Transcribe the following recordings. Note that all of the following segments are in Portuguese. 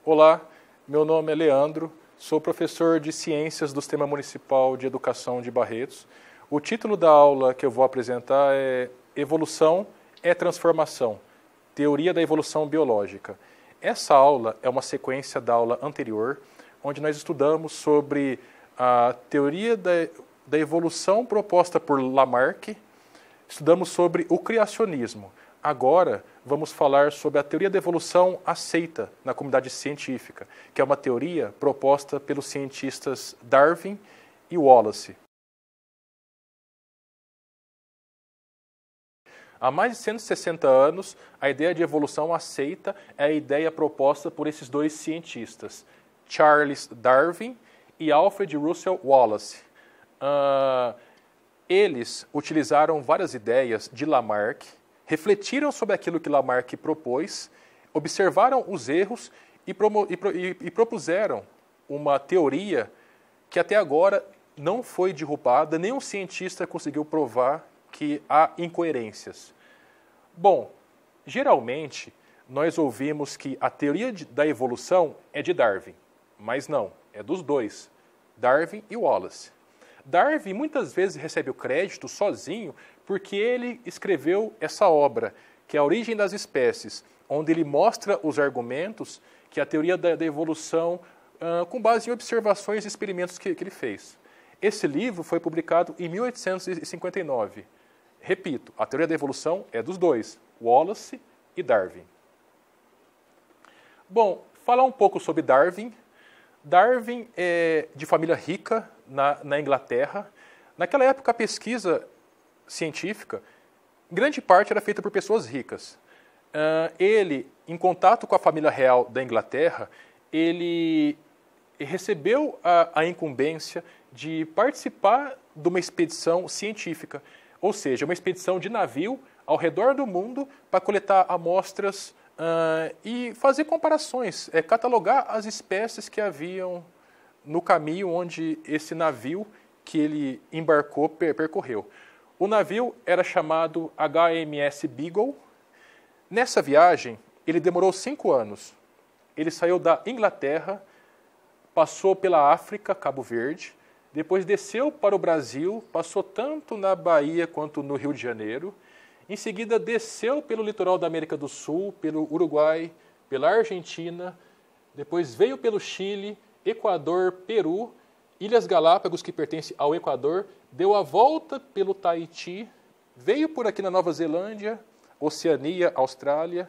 Olá, meu nome é Leandro, sou professor de Ciências do Sistema Municipal de Educação de Barretos. O título da aula que eu vou apresentar é Evolução é Transformação, Teoria da Evolução Biológica. Essa aula é uma sequência da aula anterior, onde nós estudamos sobre a teoria da evolução proposta por Lamarck, estudamos sobre o criacionismo. Agora, vamos falar sobre a teoria da evolução aceita na comunidade científica, que é uma teoria proposta pelos cientistas Darwin e Wallace. Há mais de 160 anos, a ideia de evolução aceita é a ideia proposta por esses dois cientistas, Charles Darwin e Alfred Russel Wallace. Eles utilizaram várias ideias de Lamarck, refletiram sobre aquilo que Lamarck propôs, observaram os erros e propuseram uma teoria que até agora não foi derrubada, nenhum cientista conseguiu provar que há incoerências. Bom, geralmente nós ouvimos que a teoria da evolução é de Darwin, mas não, é dos dois, Darwin e Wallace. Darwin muitas vezes recebe o crédito sozinho porque ele escreveu essa obra, que é A Origem das Espécies, onde ele mostra os argumentos que a teoria da evolução, com base em observações e experimentos que ele fez. Esse livro foi publicado em 1859. Repito, a teoria da evolução é dos dois, Wallace e Darwin. Bom, falar um pouco sobre Darwin. Darwin é de família rica na Inglaterra. Naquela época, a pesquisa científica, em grande parte, era feita por pessoas ricas. Ele, em contato com a família real da Inglaterra, ele recebeu a incumbência de participar de uma expedição científica, ou seja, uma expedição de navio ao redor do mundo para coletar amostras e fazer comparações, catalogar as espécies que haviam no caminho onde esse navio que ele embarcou percorreu. O navio era chamado HMS Beagle. Nessa viagem, ele demorou 5 anos. Ele saiu da Inglaterra, passou pela África, Cabo Verde, depois desceu para o Brasil, passou tanto na Bahia quanto no Rio de Janeiro. Em seguida, desceu pelo litoral da América do Sul, pelo Uruguai, pela Argentina, depois veio pelo Chile, Equador, Peru, Ilhas Galápagos, que pertence ao Equador, deu a volta pelo Tahiti, veio por aqui na Nova Zelândia, Oceania, Austrália,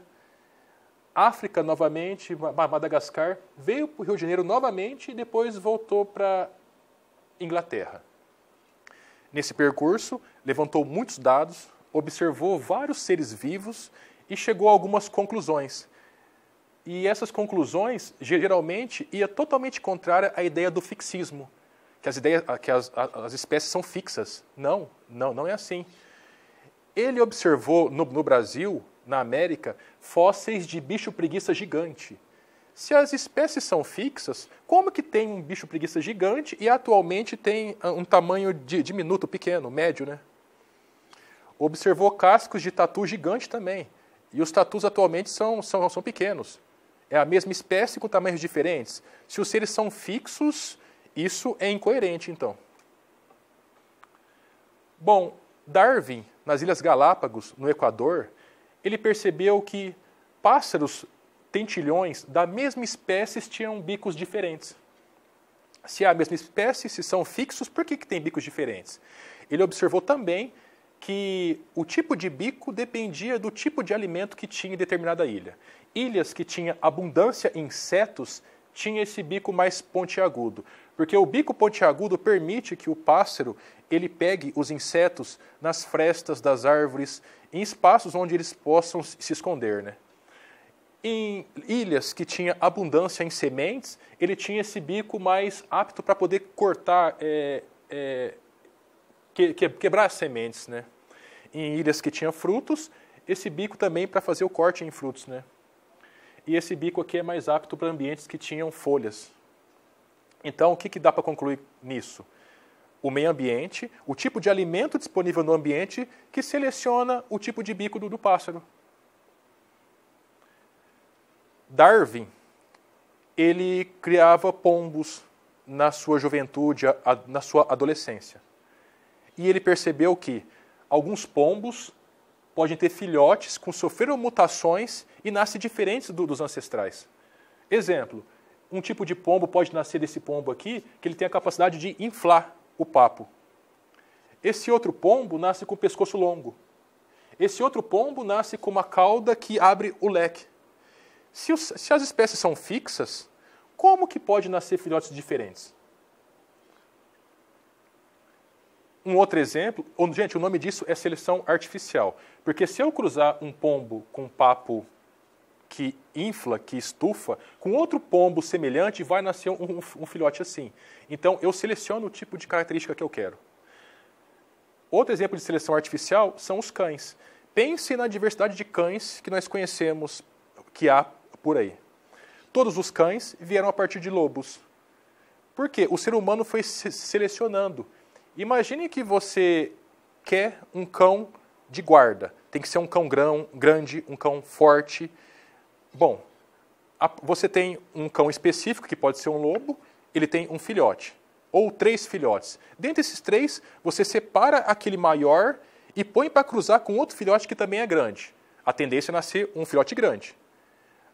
África novamente, Madagascar, veio para o Rio de Janeiro novamente e depois voltou para Inglaterra. Nesse percurso, levantou muitos dados, observou vários seres vivos e chegou a algumas conclusões. E essas conclusões, geralmente, ia totalmente contrária à ideia do fixismo, que as espécies são fixas. Não é assim. Ele observou no Brasil, na América, fósseis de bicho-preguiça gigante. Se as espécies são fixas, como que tem um bicho-preguiça gigante e atualmente tem um tamanho diminuto, pequeno, médio, né? Observou cascos de tatu gigante também. E os tatus atualmente são pequenos. É a mesma espécie com tamanhos diferentes. Se os seres são fixos, isso é incoerente, então. Bom, Darwin, nas Ilhas Galápagos, no Equador, ele percebeu que pássaros tentilhões da mesma espécie tinham bicos diferentes. Se é a mesma espécie, se são fixos, por que tem bicos diferentes? Ele observou também que o tipo de bico dependia do tipo de alimento que tinha em determinada ilha. Ilhas que tinham abundância em insetos tinham esse bico mais pontiagudo, porque o bico pontiagudo permite que o pássaro ele pegue os insetos nas frestas das árvores, em espaços onde eles possam se esconder, né? Em ilhas que tinham abundância em sementes, ele tinha esse bico mais apto para poder cortar, quebrar as sementes, né? Em ilhas que tinham frutos, esse bico também para fazer o corte em frutos, né? E esse bico aqui é mais apto para ambientes que tinham folhas. Então, o que dá para concluir nisso? O meio ambiente, o tipo de alimento disponível no ambiente que seleciona o tipo de bico do pássaro. Darwin ele criava pombos na sua juventude, na sua adolescência. E ele percebeu que alguns pombos podem ter filhotes que sofreram mutações e nascem diferentes dos ancestrais. Exemplo, um tipo de pombo pode nascer desse pombo aqui, que ele tem a capacidade de inflar o papo. Esse outro pombo nasce com o pescoço longo. Esse outro pombo nasce com uma cauda que abre o leque. Se as espécies são fixas, como que pode nascer filhotes diferentes? Um outro exemplo, gente, o nome disso é seleção artificial. Porque se eu cruzar um pombo com um papo que infla, que estufa, com outro pombo semelhante, vai nascer um filhote assim. Então, eu seleciono o tipo de característica que eu quero. Outro exemplo de seleção artificial são os cães. Pense na diversidade de cães que nós conhecemos, que há por aí. Todos os cães vieram a partir de lobos. Por quê? O ser humano foi selecionando. Imagine que você quer um cão de guarda. Tem que ser um cão grande, um cão forte. Bom, você tem um cão específico, que pode ser um lobo, ele tem um filhote, ou 3 filhotes. Dentre esses 3, você separa aquele maior e põe para cruzar com outro filhote que também é grande. A tendência é nascer um filhote grande.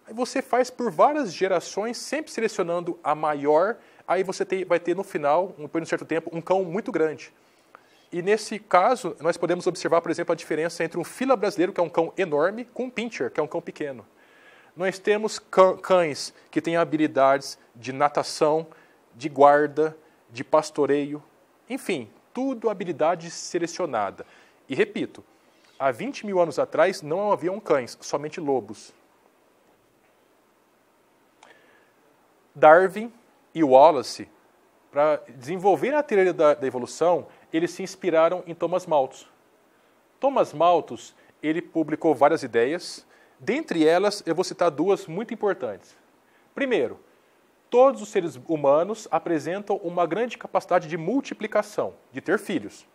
Aí você faz por várias gerações, sempre selecionando a maior, aí você vai ter no final, depois de um certo tempo, um cão muito grande. E nesse caso, nós podemos observar, por exemplo, a diferença entre um fila brasileiro, que é um cão enorme, com um pincher, que é um cão pequeno. Nós temos cães que têm habilidades de natação, de guarda, de pastoreio, enfim, tudo habilidade selecionada. E repito, há 20 mil anos atrás não haviam cães, somente lobos. Darwin e Wallace, para desenvolver a teoria da evolução, eles se inspiraram em Thomas Malthus. Thomas Malthus, ele publicou várias ideias. Dentre elas, eu vou citar 2 muito importantes. Primeiro, todos os seres humanos apresentam uma grande capacidade de multiplicação, de ter filhos.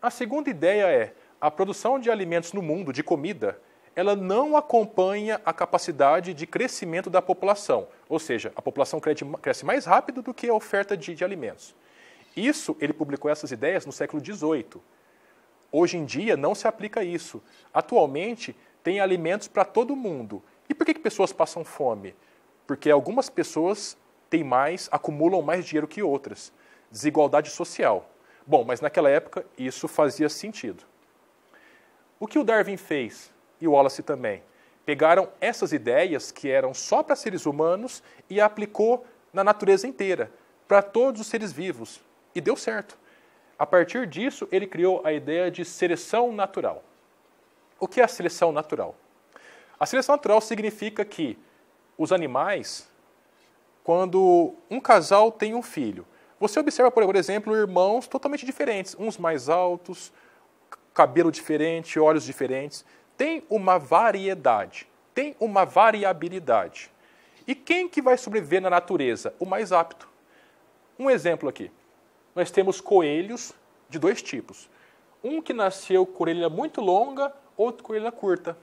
A segunda ideia é, a produção de alimentos no mundo, de comida, ela não acompanha a capacidade de crescimento da população. Ou seja, a população cresce mais rápido do que a oferta de alimentos. Isso, ele publicou essas ideias no século XVIII. Hoje em dia, não se aplica isso. Atualmente, tem alimentos para todo mundo. E por que pessoas passam fome? Porque algumas pessoas têm mais, acumulam mais dinheiro que outras. Desigualdade social. Bom, mas naquela época isso fazia sentido. O que o Darwin fez, e o Wallace também, pegaram essas ideias que eram só para seres humanos e aplicou na natureza inteira, para todos os seres vivos. E deu certo. A partir disso, ele criou a ideia de seleção natural. O que é a seleção natural? A seleção natural significa que os animais, quando um casal tem um filho, você observa, por exemplo, irmãos totalmente diferentes, uns mais altos, cabelo diferente, olhos diferentes. Tem uma variedade, tem uma variabilidade. E quem que vai sobreviver na natureza? O mais apto. Um exemplo aqui. Nós temos coelhos de 2 tipos. Um que nasceu com orelha muito longa, outro com orelha curta.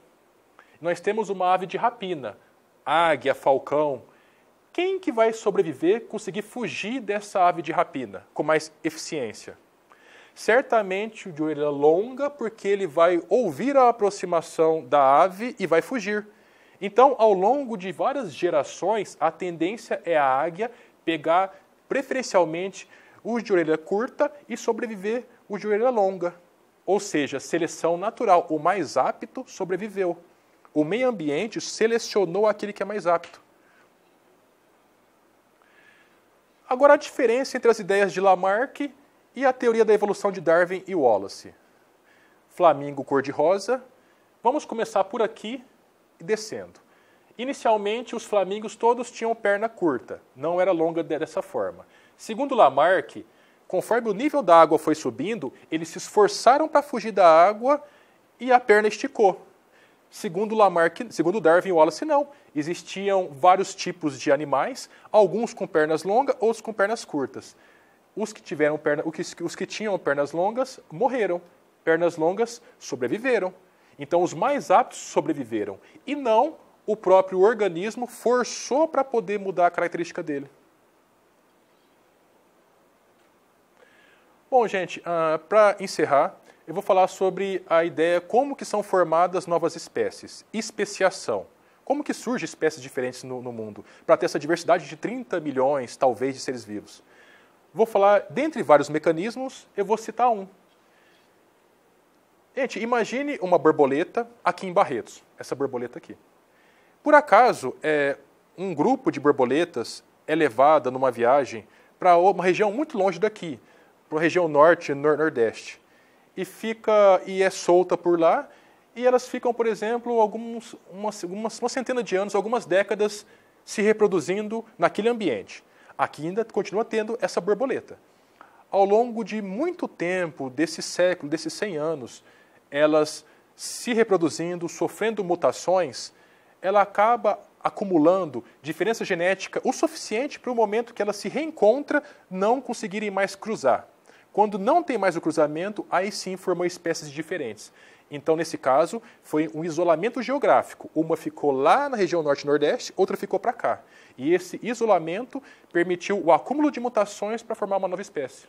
Nós temos uma ave de rapina, águia, falcão. Quem que vai sobreviver, conseguir fugir dessa ave de rapina com mais eficiência? Certamente o de orelha longa, porque ele vai ouvir a aproximação da ave e vai fugir. Então, ao longo de várias gerações, a tendência é a águia pegar preferencialmente os de orelha curta e sobreviver os de orelha longa. Ou seja, seleção natural. O mais apto sobreviveu. O meio ambiente selecionou aquele que é mais apto. Agora, a diferença entre as ideias de Lamarck e a teoria da evolução de Darwin e Wallace. Flamingo cor-de-rosa. Vamos começar por aqui e descendo. Inicialmente, os flamingos todos tinham perna curta, não era longa dessa forma. Segundo Lamarck, conforme o nível da água foi subindo, eles se esforçaram para fugir da água e a perna esticou. Segundo Lamarck, segundo Darwin e Wallace, não. Existiam vários tipos de animais, alguns com pernas longas, outros com pernas curtas. Os que tinham pernas longas morreram, pernas longas sobreviveram. Então, os mais aptos sobreviveram, e não o próprio organismo forçou para poder mudar a característica dele. Bom, gente, para encerrar, eu vou falar sobre a ideia como que são formadas novas espécies, especiação. Como que surgem espécies diferentes no mundo, para ter essa diversidade de 30 milhões, talvez, de seres vivos. Vou falar, dentre vários mecanismos, eu vou citar um. Gente, imagine uma borboleta aqui em Barretos, essa borboleta aqui. Por acaso, um grupo de borboletas é levada numa viagem para uma região muito longe daqui, para a região norte e nordeste, e é solta por lá, e elas ficam, por exemplo, uma centena de anos, algumas décadas, se reproduzindo naquele ambiente. Aqui ainda continua tendo essa borboleta. Ao longo de muito tempo, desse século, desses 100 anos, elas se reproduzindo, sofrendo mutações, ela acaba acumulando diferença genética o suficiente para o momento que ela se reencontra não conseguirem mais cruzar. Quando não tem mais o cruzamento, aí sim formou espécies diferentes. Então, nesse caso, foi um isolamento geográfico. Uma ficou lá na região norte e nordeste, outra ficou para cá. E esse isolamento permitiu o acúmulo de mutações para formar uma nova espécie.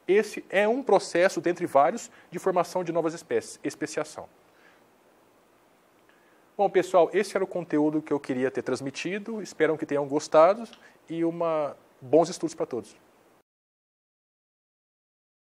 Esse é um processo, dentre vários, de formação de novas espécies, especiação. Bom, pessoal, esse era o conteúdo que eu queria ter transmitido. Espero que tenham gostado e bons estudos para todos.